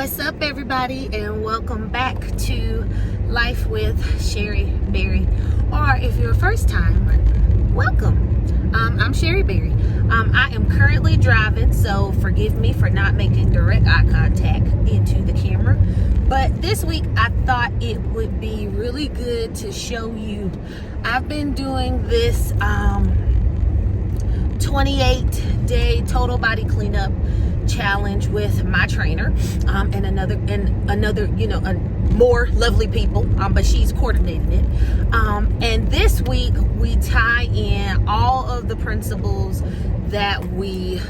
What's up, everybody, and welcome back to Life with Sherry Berry. Or if you're a first time, welcome. I'm Sherry Berry. I am currently driving, so forgive me for not making direct eye contact into the camera. But this week, I thought it would be really good to show you. I've been doing this 28-day total body cleanup challenge with my trainer and another a more lovely people, but she's coordinating it, and this week we tie in all of the principles that we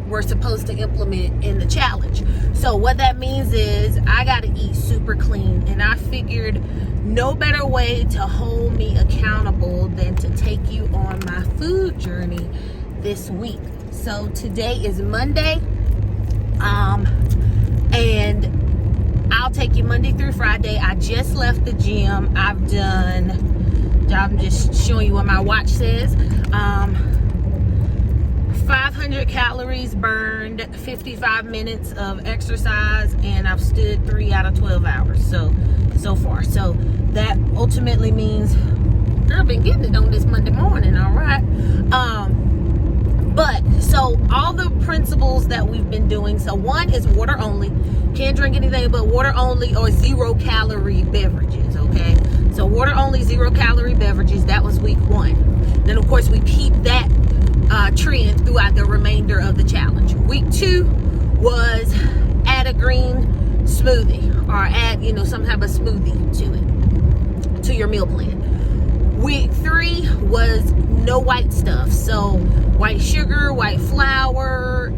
were supposed to implement in the challenge. So what that means is I got to eat super clean, and I figured no better way to hold me accountable than to take you on my food journey this week. So today is Monday, and I'll take you Monday through Friday. I just left the gym. I'm just showing you what my watch says. 500 calories burned, 55 minutes of exercise, and I've stood 3 out of 12 hours so far. So that ultimately means I've been getting it on this Monday morning, all right? But so all the principles that we've been doing, so one is water only. Can't drink anything but water only or 0 calorie beverages, okay? So water only, 0 calorie beverages. That was week 1. Then of course we keep that trend throughout the remainder of the challenge. Week 2 was add a green smoothie, or add some type of smoothie to your meal plan. Week 3 was no white stuff, so white sugar, white flour,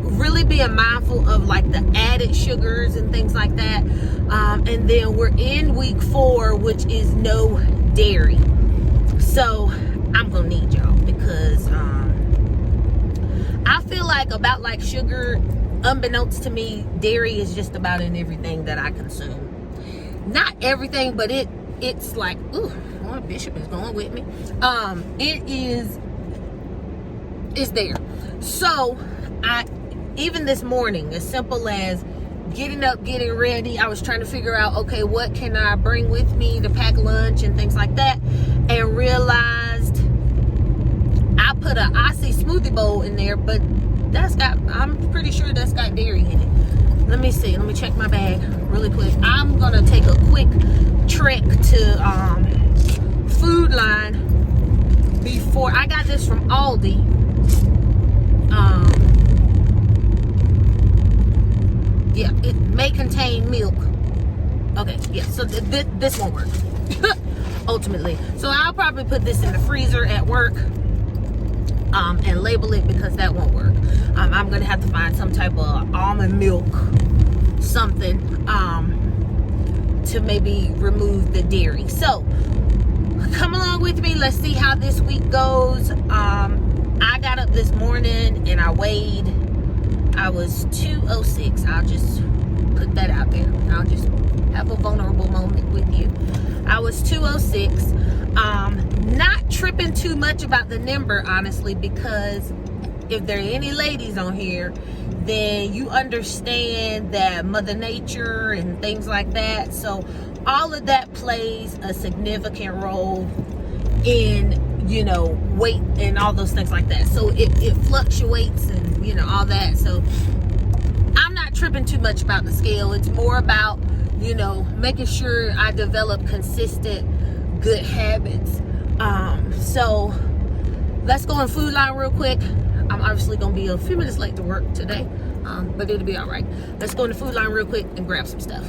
really being mindful of like the added sugars and things like that. And then we're in week 4, which is no dairy. So I'm gonna need y'all, because I feel like sugar, unbeknownst to me, dairy is just about in everything that I consume. Not everything, but it's like, ooh, my Bishop is going with me. It's there. So even this morning, as simple as getting up, getting ready, I was trying to figure out, okay, what can I bring with me to pack lunch and things like that, and realized I put an Aussie smoothie bowl in there, but I'm pretty sure that's got dairy in it. Let me see. Let me check my bag really quick. I'm gonna take a quick trek to Food Line before. I got this from Aldi. Yeah, it may contain milk. Okay, yeah, so this won't work ultimately. So I'll probably put this in the freezer at work and label it, because that won't work. I'm gonna have to find some type of almond milk, something, to maybe remove the dairy. So come along with me. Let's see how this week goes. I got up this morning and I weighed. I was 206. I'll just put that out there. I'll just have a vulnerable moment with you. I was 206. Not tripping too much about the number, honestly, because if there are any ladies on here, then you understand that Mother Nature and things like that. So all of that plays a significant role in, weight and all those things like that. So it fluctuates and, all that. So I'm not tripping too much about the scale. It's more about, making sure I develop consistent good habits. So let's go in Food Line real quick. I'm obviously going to be a few minutes late to work today, but it'll be all right. Let's go in the Food Line real quick and grab some stuff.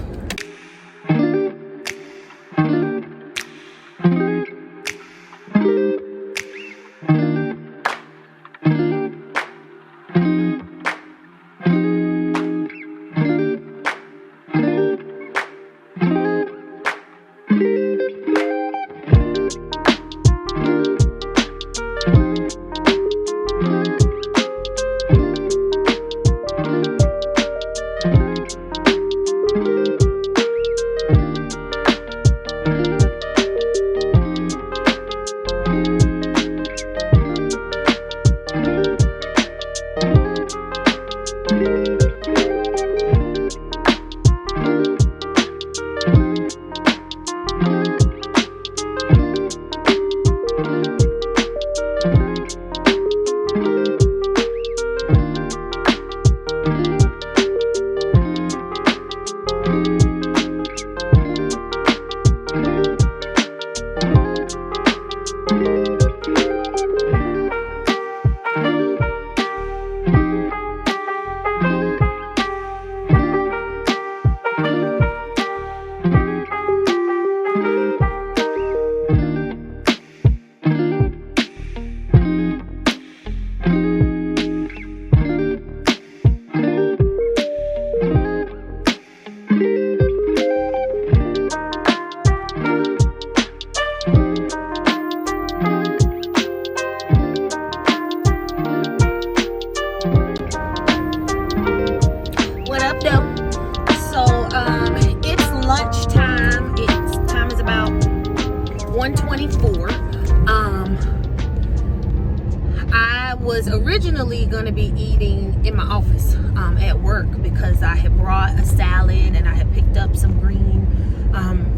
Was originally going to be eating in my office at work because I had brought a salad and I had picked up some green,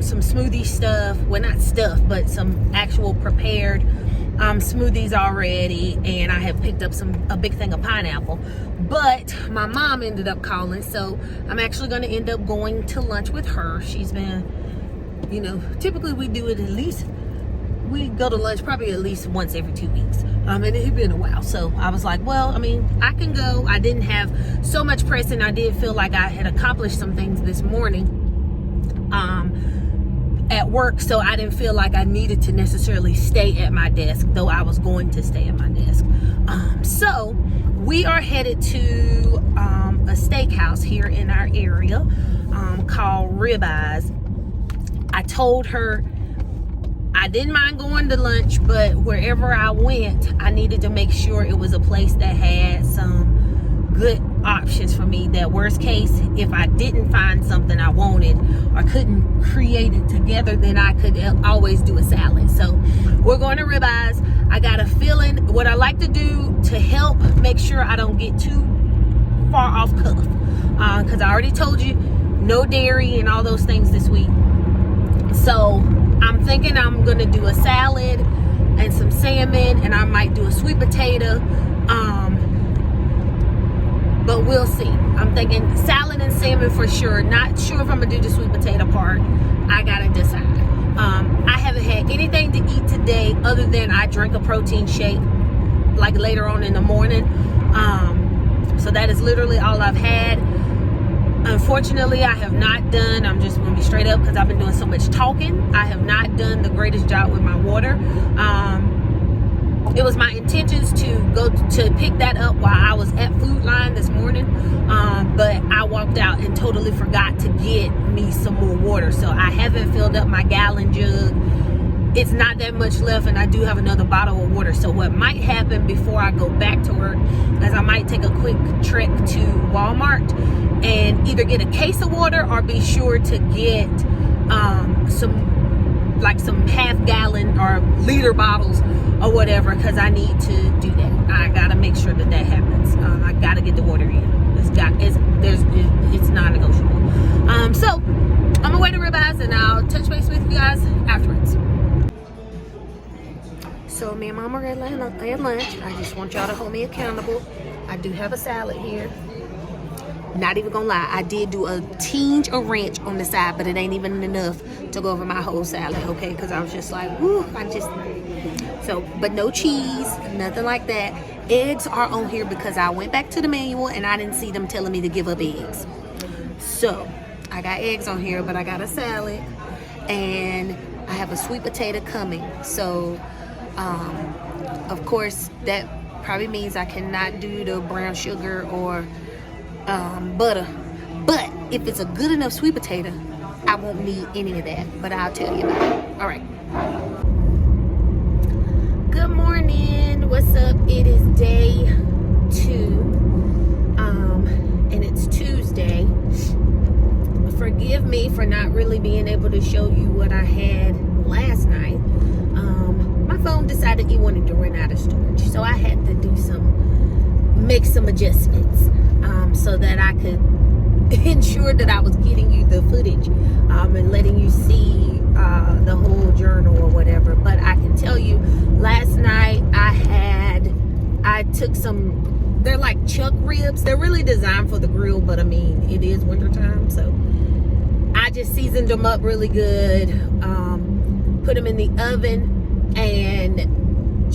some smoothie stuff. Well, not stuff, but some actual prepared smoothies already, and I had picked up a big thing of pineapple. But my mom ended up calling, so I'm actually going to end up going to lunch with her. She's been, you know, typically we do it at least, we go to lunch probably at least once every 2 weeks. And it had been a while. So I was like, well, I mean, I can go. I didn't have so much pressing. I did feel like I had accomplished some things this morning at work. So I didn't feel like I needed to necessarily stay at my desk, though I was going to stay at my desk. So we are headed to a steakhouse here in our area called Rib Eyes. I told her I didn't mind going to lunch, but wherever I went, I needed to make sure it was a place that had some good options for me. That worst case, if I didn't find something I wanted or couldn't create it together, then I could always do a salad. So we're going to Rib Eyes. I got a feeling what I like to do to help make sure I don't get too far off cuff, because I already told you no dairy and all those things this week. So I'm thinking I'm gonna do a salad and some salmon, and I might do a sweet potato, but we'll see. I'm thinking salad and salmon for sure. Not sure if I'm gonna do the sweet potato part. I gotta decide. I haven't had anything to eat today other than I drank a protein shake like later on in the morning, so that is literally all I've had. Unfortunately, I have not done, I'm just going to be straight up because I've been doing so much talking, I have not done the greatest job with my water. It was my intentions to go to pick that up while I was at Food Line this morning, but I walked out and totally forgot to get me some more water. So I haven't filled up my gallon jug. It's not that much left, and I do have another bottle of water. So what might happen before I go back to work is I might take a quick trek to Walmart and either get a case of water or be sure to get some half gallon or liter bottles or whatever, because I need to do that. I gotta make sure that happens. I gotta get the water in. It's non-negotiable. So I'm gonna wait to Rib Eyes and I'll touch base with you guys afterwards. So me and Mom are at lunch. I just want y'all to hold me accountable. I do have a salad here. Not even gonna lie, I did do a tinge of ranch on the side, but it ain't even enough to go over my whole salad, okay? Because I was just like, whoo, but no cheese, nothing like that. Eggs are on here because I went back to the manual and I didn't see them telling me to give up eggs. So I got eggs on here, but I got a salad and I have a sweet potato coming. So, of course, that probably means I cannot do the brown sugar or butter, but if it's a good enough sweet potato, I won't need any of that, but I'll tell you about it. All right. Good morning. What's up? It is day 2, and it's Tuesday. Forgive me for not really being able to show you what I had last night. My phone decided it wanted to run out of storage, so I had to make some adjustments so that I could ensure that I was getting you the footage and letting you see the whole journal or whatever. But I can tell you, last night I took some, they're like chuck ribs. They're really designed for the grill, but I mean, it is wintertime, so I just seasoned them up really good, put them in the oven, and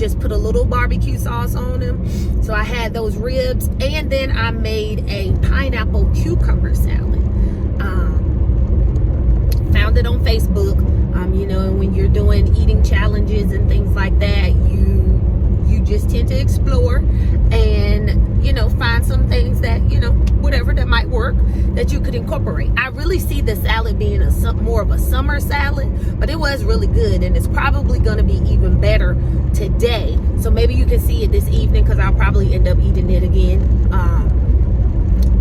just put a little barbecue sauce on them. So I had those ribs, and then I made a pineapple cucumber salad. Found it on Facebook. You know, when you're doing eating challenges and things like that, you just tend to explore and, you know, find some things that, you know, whatever that might work that you could incorporate. I really see the salad being more of a summer salad, but it was really good, and it's probably going to be even better today. So maybe you can see it this evening, because I'll probably end up eating it again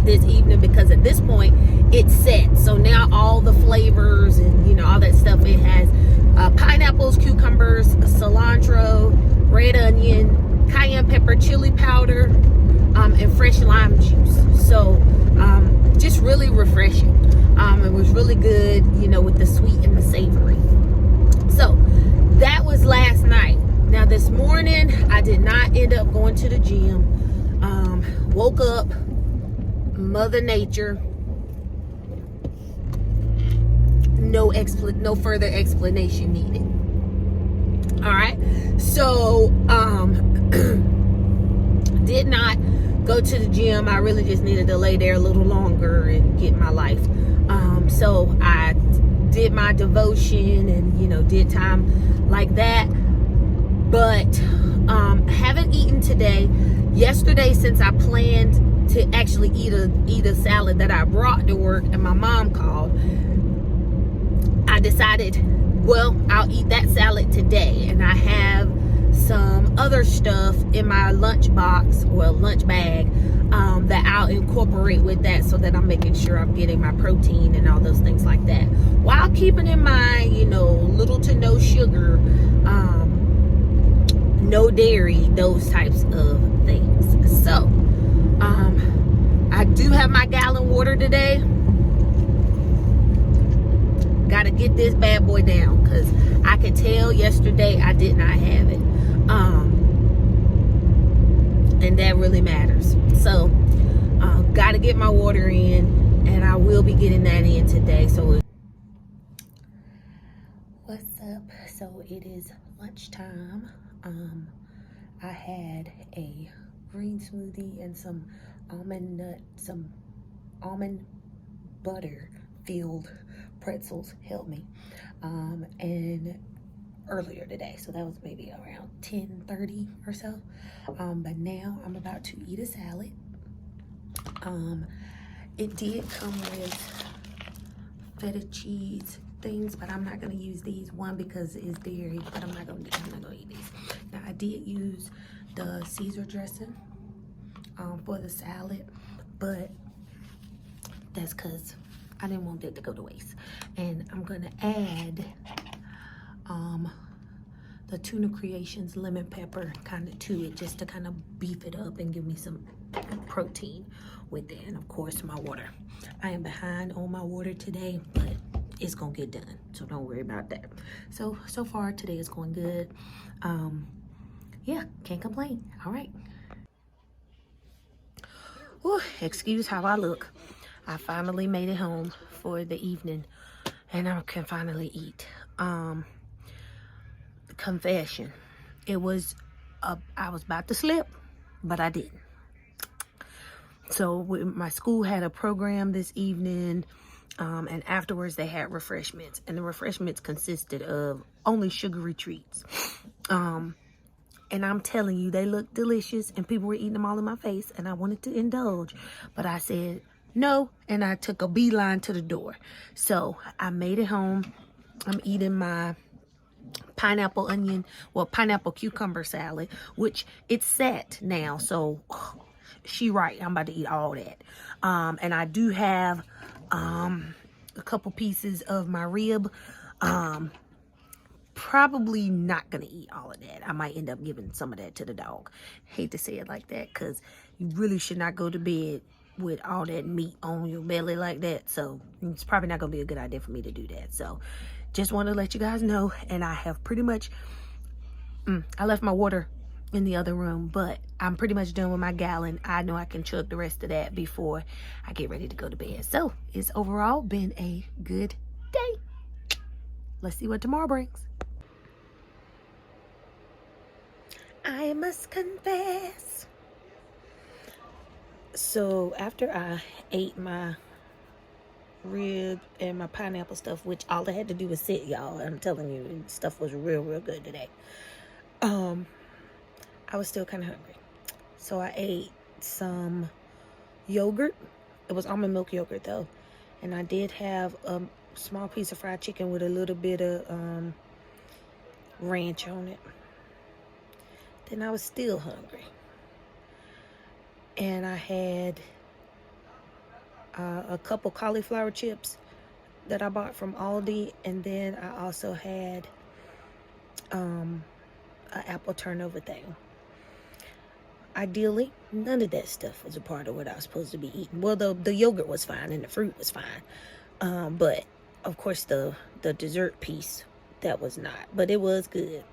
this evening, because at this point it's set. So now all the flavors and, you know, all that stuff, it has pineapples, cucumbers, cilantro, red onion, cayenne pepper, chili powder, and fresh lime juice. So just really refreshing. It was really good, you know, with the sweet and the savory. So that was last night. Now this morning I did not end up going to the gym. Woke up, Mother Nature, no further explanation needed. All right, so did not go to the gym. I really just needed to lay there a little longer and get my life. So I did my devotion and, you know, did time like that, but haven't eaten today. Yesterday, since I planned to actually eat a salad that I brought to work and my mom called, I decided, well, I'll eat that salad today. And I have some other stuff in my lunch box, well, lunch bag, that I'll incorporate with that, so that I'm making sure I'm getting my protein and all those things like that, while keeping in mind, you know, little to no sugar, no dairy, those types of things. So I do have my gallon water today. Got to get this bad boy down, because I could tell yesterday I did not have it, and that really matters. So got to get my water in, and I will be getting that in today. So what's up? So it is lunchtime. I had a green smoothie and some almond butter filled pretzels, help me, and earlier today, so that was maybe around 10:30 or so. But now I'm about to eat a salad. It did come with feta cheese things, but I'm not going to use these. One, because it's dairy, but I'm not going to eat these. Now I did use the Caesar dressing for the salad, but that's because I didn't want that to go to waste. And I'm gonna add the Tuna Creations lemon pepper kind of to it, just to kind of beef it up and give me some protein with it. And of course my water. I am behind on my water today, but it's gonna get done, so don't worry about that. So far today is going good. Yeah, can't complain. All right. Whew, excuse how I look. I finally made it home for the evening, and I can finally eat. Confession, I was about to slip, but I didn't. So my school had a program this evening, and afterwards they had refreshments, and the refreshments consisted of only sugary treats. And I'm telling you, they looked delicious, and people were eating them all in my face, and I wanted to indulge, but I said no, and I took a beeline to the door. So I made it home. I'm eating my pineapple cucumber salad, which it's set now. So she right, I'm about to eat all that. And I do have a couple pieces of my rib. Probably not gonna eat all of that. I might end up giving some of that to the dog. Hate to say it like that, because you really should not go to bed with all that meat on your belly like that. So it's probably not gonna be a good idea for me to do that. So just want to let you guys know. And I have pretty much I left my water in the other room, but I'm pretty much done with my gallon. I know I can chug the rest of that before I get ready to go to bed. So it's overall been a good day. Let's see what tomorrow brings. I must confess. So after I ate my rib and my pineapple stuff, which all I had to do was sit, y'all. I'm telling you, stuff was real good today. I was still kind of hungry. So I ate some yogurt. It was almond milk yogurt though. And I did have a small piece of fried chicken with a little bit of ranch on it. Then I was still hungry. And I had a couple cauliflower chips that I bought from Aldi. And then I also had an apple turnover thing. Ideally, none of that stuff was a part of what I was supposed to be eating. Well, the yogurt was fine and the fruit was fine. But, of course, the dessert piece, that was not. But it was good.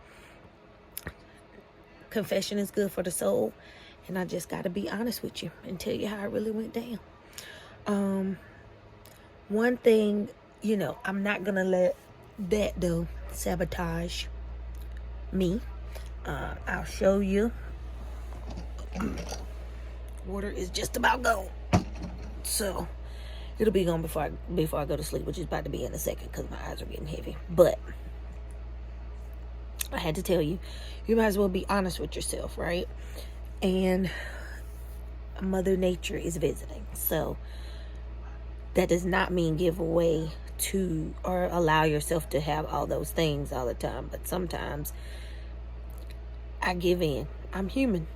Confession is good for the soul. And I just got to be honest with you and tell you how it really went down. One thing, you know, I'm not going to let that, though, sabotage me. I'll show you. Water is just about gone, so it'll be gone before I go to sleep, which is about to be in a second because my eyes are getting heavy. But I had to tell you, you might as well be honest with yourself, right? And Mother Nature is visiting, so that does not mean give away to or allow yourself to have all those things all the time. But sometimes I give in. I'm human.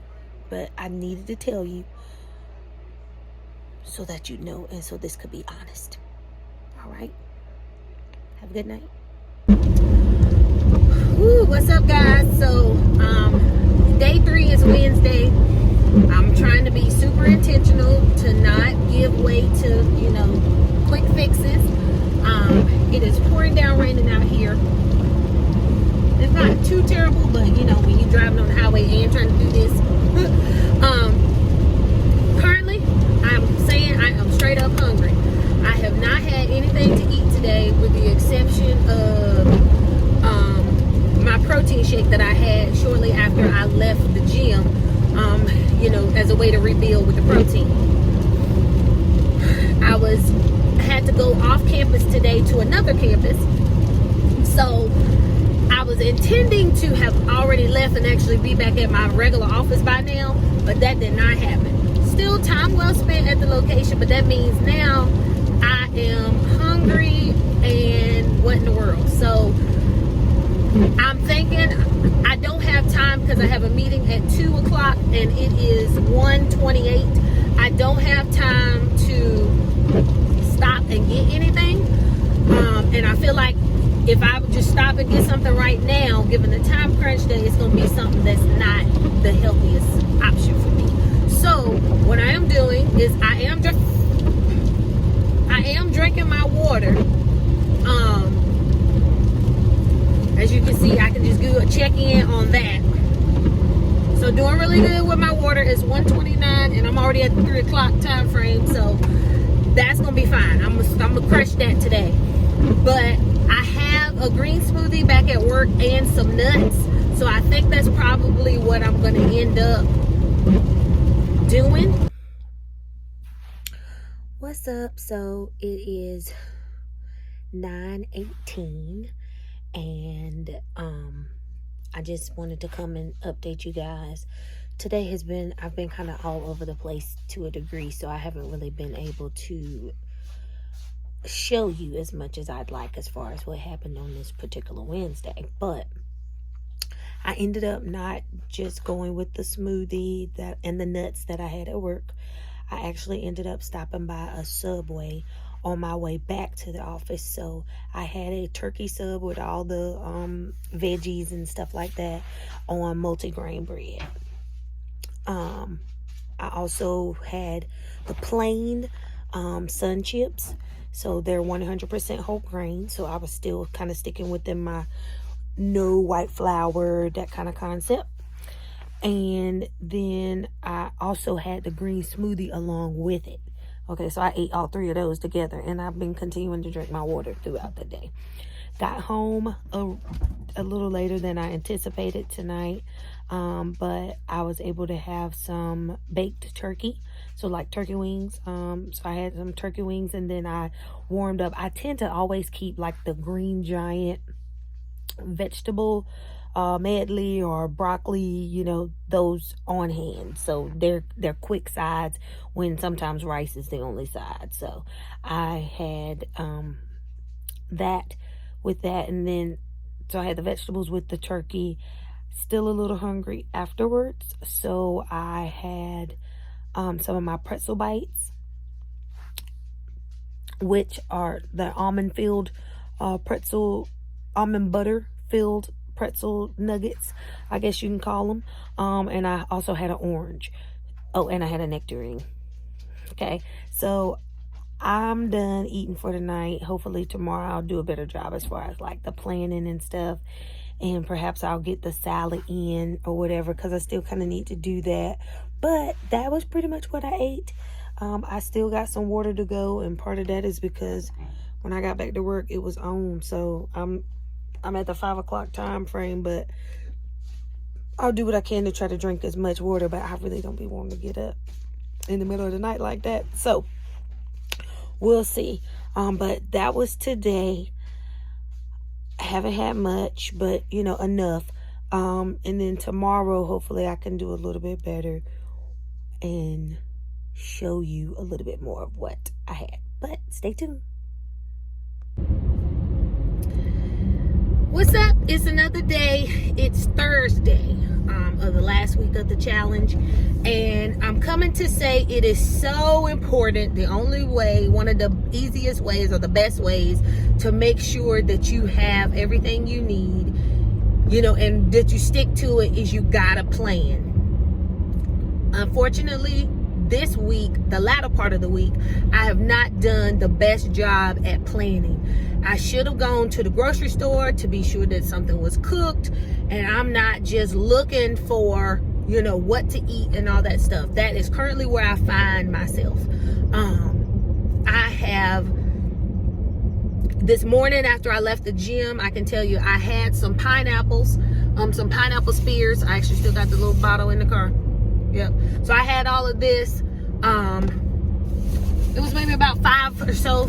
But I needed to tell you so that you know and so this could be honest. All right? Have a good night. Woo, what's up, guys? So, day 3 is Wednesday. I'm trying to be super intentional to not give way to, you know, quick fixes. It is pouring down raining out here. It's not too terrible, but, you know, when you're driving on the highway and trying to do this, currently, I'm saying I am straight up hungry. I have not had anything to eat today with the exception of my protein shake that I had shortly after I left the gym, you know, as a way to rebuild with the protein. I had to go off campus today to another campus, so I was intending to have already left and actually be back at my regular office by now, but that did not happen. Still time well spent at the location, but that means now I am hungry and what in the world. So I'm thinking I don't have time because I have a meeting at 2 o'clock and it is 1:28. I don't have time to stop and get anything. And I feel like if I would just stop and get something right now, given the time crunch, then it's going to be something that's not the healthiest option for me. So what I am doing is I am drinking my water. As you can see, I can just do a check-in on that. So doing really good with my water. Is 1:29 and I'm already at the 3 o'clock time frame, so that's going to be fine. I'm gonna crush that today. But I have a green smoothie back at work and some nuts. So I think that's probably what I'm going to end up doing. What's up? So it is 9:18 and I just wanted to come and update you guys. Today I've been kind of all over the place to a degree, so I haven't really been able to show you as much as I'd like as far as what happened on this particular Wednesday. But I ended up not just going with the smoothie and the nuts that I had at work. I actually ended up stopping by a Subway on my way back to the office. So I had a turkey sub with all the veggies and stuff like that on multigrain bread. I also had the plain Sun Chips. So they're 100% whole grain. So I was still kind of sticking within my no white flour, that kind of concept. And then I also had the green smoothie along with it. Okay, so I ate all 3 of those together. And I've been continuing to drink my water throughout the day. got home a little later than I anticipated tonight, but I was able to have some baked turkey, so like turkey wings. So I had some turkey wings, and then I warmed up. I tend to always keep like the Green Giant vegetable medley or broccoli, you know, those on hand, so they're quick sides when sometimes rice is the only side. So I had that with that, and then so I had the vegetables with the turkey. Still a little hungry afterwards, so I had some of my pretzel bites, which are the almond filled almond butter filled pretzel nuggets, I guess you can call them. And I also had an orange. Oh, and I had a nectarine. Okay, so I'm done eating for the night. Hopefully tomorrow I'll do a better job as far as like the planning and stuff, and perhaps I'll get the salad in or whatever, because I still kind of need to do that. But that was pretty much what I ate. I still got some water to go, and part of that is because when I got back to work it was on, so I'm at the 5 o'clock time frame, but I'll do what I can to try to drink as much water, but I really don't be wanting to get up in the middle of the night like that, so we'll see. But that was today. I haven't had much, but you know, enough. And then tomorrow hopefully I can do a little bit better and show you a little bit more of what I had, but stay tuned. What's up? It's another day. It's Thursday of the last week of the challenge, and I'm coming to say it is so important. The only way, one of the easiest ways or the best ways to make sure that you have everything you need, you know, and that you stick to it, is you gotta plan. Unfortunately, this week, the latter part of the week, I have not done the best job at planning. I should have gone to the grocery store to be sure that something was cooked, and I'm not just looking for, you know, what to eat and all that stuff. That is currently where I find myself. I have, this morning after I left the gym, I can tell you I had some pineapples, some pineapple spears. I actually still got the little bottle in the car. Yep. So I had all of this. It was maybe about five or so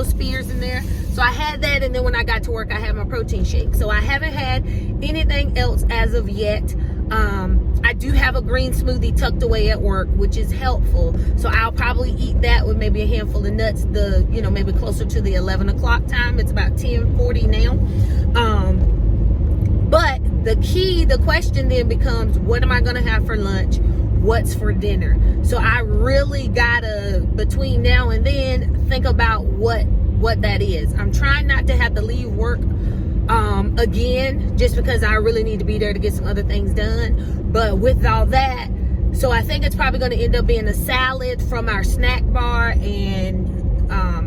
spears in there. So I had that, and then when I got to work, I had my protein shake. So I haven't had anything else as of yet. I do have a green smoothie tucked away at work, which is helpful. So I'll probably eat that with maybe a handful of nuts, maybe closer to the 11 o'clock time. It's about 10:40 now. But the question then becomes, what am I gonna have for lunch? What's for dinner? So I really gotta, between now and then, think about what that is. I'm trying not to have to leave work again, just because I really need to be there to get some other things done. But with all that, so I think it's probably going to end up being a salad from our snack bar, and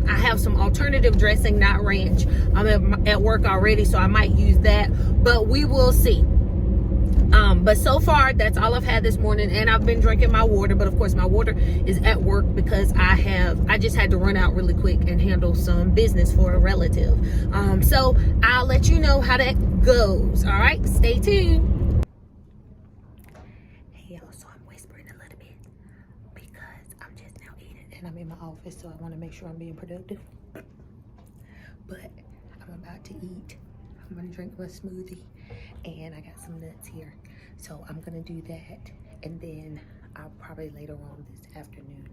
I have some alternative dressing, not ranch. I'm at work already, so I might use that, but we will see. But so far, that's all I've had this morning, and I've been drinking my water. But of course, my water is at work because I just had to run out really quick and handle some business for a relative. So I'll let you know how that goes. All right, stay tuned. Hey y'all, so I'm whispering a little bit because I'm just now eating, and I'm in my office, so I want to make sure I'm being productive. But I'm about to eat. I'm gonna drink my smoothie, and I got some nuts here. So I'm gonna do that, and then I'll probably later on this afternoon,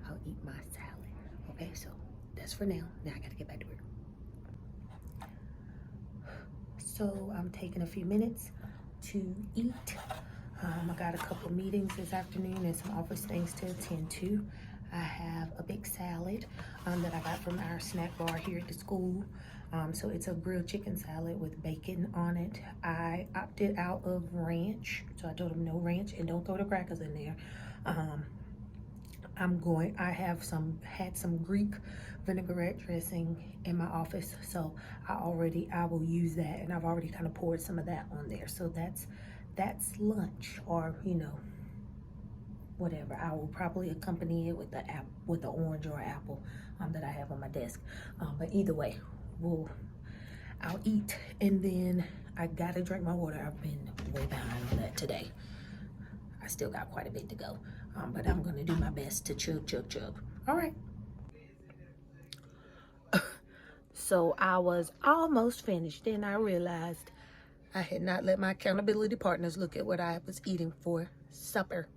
I'll eat my salad. Okay, so that's for now. Now I gotta get back to work. So I'm taking a few minutes to eat. I got a couple meetings this afternoon and some office things to attend to. I have a big salad that I got from our snack bar here at the school. So it's a grilled chicken salad with bacon on it. I opted out of ranch, so I told them no ranch and don't throw the crackers in there. I have had some Greek vinaigrette dressing in my office, so I will use that, and I've already kind of poured some of that on there. So that's lunch, or whatever. I will probably accompany it with the orange or apple that I have on my desk. But either way, I'll eat, and then I gotta drink my water. I've been way behind on that today. I still got quite a bit to go, but I'm gonna do my best to chug. All right. So I was almost finished, then I realized I had not let my accountability partners look at what I was eating for supper.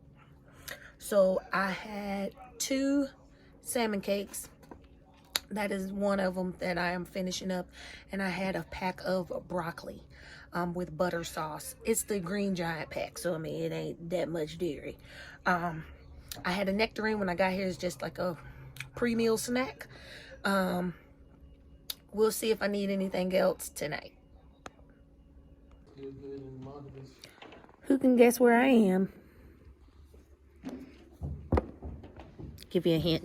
So I had 2 salmon cakes. That is one of them that I am finishing up. And I had a pack of broccoli with butter sauce. It's the Green Giant pack, so I mean, it ain't that much dairy. I had a nectarine when I got here. It's just like a pre-meal snack. We'll see if I need anything else tonight. Who can guess where I am? Give you a hint.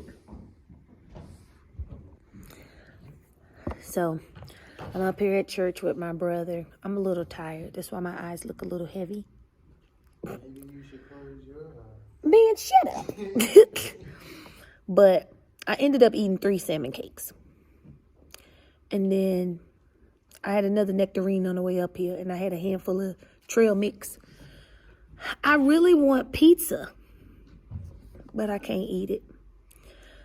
So, I'm up here at church with my brother. I'm a little tired. That's why my eyes look a little heavy. Maybe you should close your eyes. Man, shut up. But I ended up eating 3 salmon cakes. And then I had another nectarine on the way up here, and I had a handful of trail mix. I really want pizza, but I can't eat it.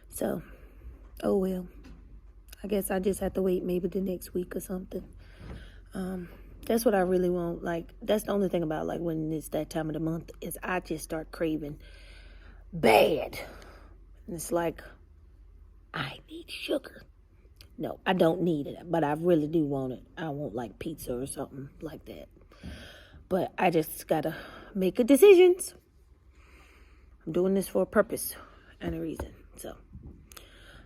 So, oh well. I guess I just have to wait maybe the next week or something. That's what I really want. Like, that's the only thing about, like, when it's that time of the month is I just start craving bad. And it's like, I need sugar. No, I don't need it, but I really do want it. I want like pizza or something like that. But I just gotta make a decisions. I'm doing this for a purpose and a reason. So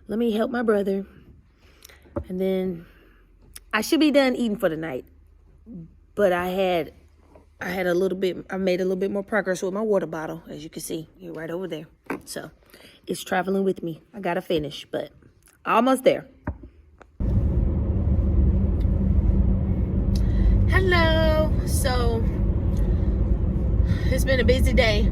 let me help my brother. And then I should be done eating for the night. But I made a little bit more progress with my water bottle, as you can see. You're right over there. So it's traveling with me. I gotta finish, but almost there. Hello. So it's been a busy day.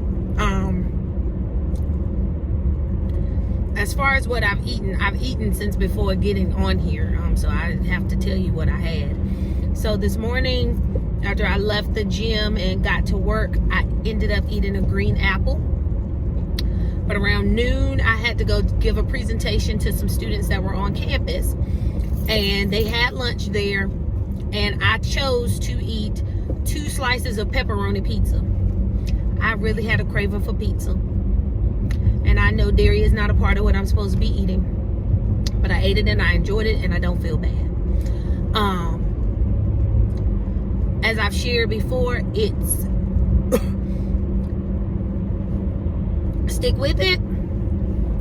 As far as what I've eaten since before getting on here. So I have to tell you what I had. So this morning, after I left the gym and got to work, I ended up eating a green apple. But around noon, I had to go give a presentation to some students that were on campus. And they had lunch there. And I chose to eat 2 slices of pepperoni pizza. I really had a craving for pizza. And I know dairy is not a part of what I'm supposed to be eating. But I ate it and I enjoyed it and I don't feel bad. As I've shared before, it's stick with it.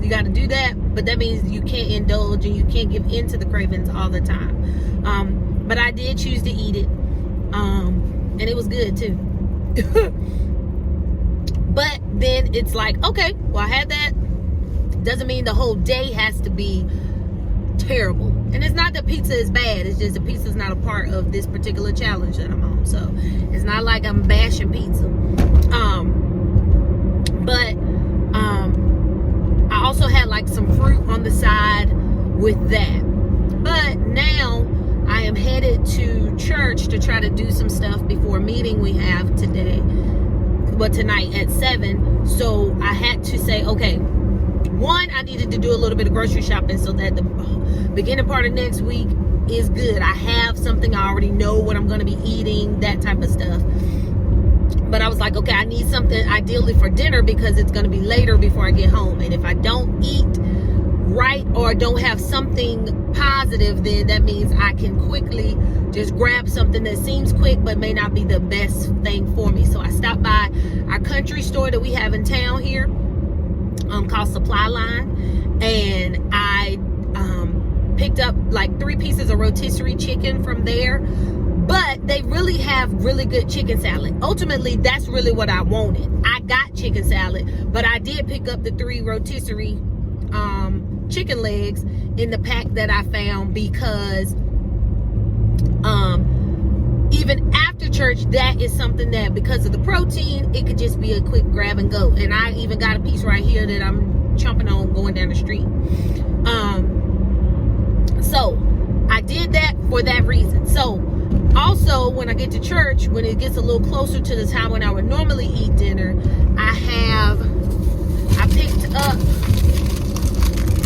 You got to do that. But that means you can't indulge and you can't give in to the cravings all the time. But I did choose to eat it. And it was good too. But then it's like, okay, well, I had that. Doesn't mean the whole day has to be terrible. And it's not that pizza is bad. It's just the pizza is not a part of this particular challenge that I'm on. So it's not like I'm bashing pizza. But I also had like some fruit on the side with that. But now I am headed to church to try to do some stuff before a meeting we have today. But tonight at 7. So I had to say, okay, one, I needed to do a little bit of grocery shopping so that the beginning part of next week is good. I have something, I already know what I'm going to be eating, that type of stuff. But I was like, okay, I need something ideally for dinner because it's going to be later before I get home. And if I don't eat right or don't have something positive, then that means I can quickly just grab something that seems quick but may not be the best thing for me. So I stopped by our country store that we have in town here, called Supply Line, and I picked up like 3 pieces of rotisserie chicken from there. But they really have really good chicken salad. Ultimately, that's really what I wanted. I got chicken salad, but I did pick up the 3 rotisserie chicken legs in the pack that I found because even after church, that is something that because of the protein, it could just be a quick grab and go. And I even got a piece right here that I'm chomping on going down the street. So I did that for that reason. So also, when I get to church, when it gets a little closer to the time when I would normally eat dinner, I picked up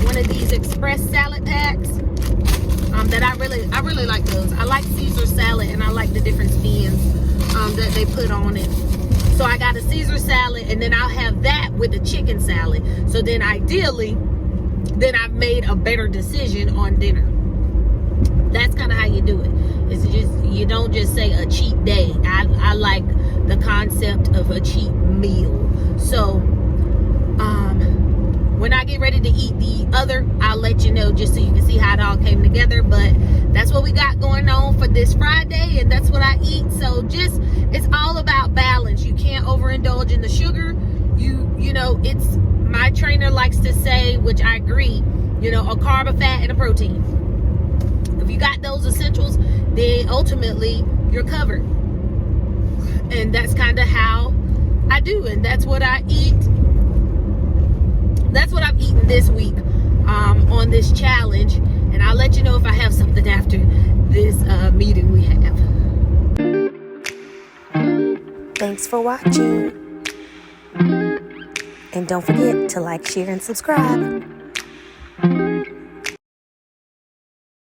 one of these express salad packs that I really like those. I like Caesar salad, and I like the different spins that they put on it. So I got a Caesar salad, and then I'll have that with a chicken salad. So then ideally, then I've made a better decision on dinner. That's kind of how you do it. It's just, you don't just say a cheat day. I like the concept of a cheat meal. So when I get ready to eat the other, I'll let you know, just so you can see how it all came together. But that's what we got going on for this Friday, and that's what I eat. So just, it's all about balance. You can't overindulge in the sugar. You know, it's, my trainer likes to say, which I agree, you know, a carb, a fat, and a protein. If you got those essentials, then ultimately you're covered. And that's kind of how I do, and that's what I eat. That's what I've eaten this week on this challenge, and I'll let you know if I have something after this meeting we have. Thanks for watching. And don't forget to like, share, and subscribe.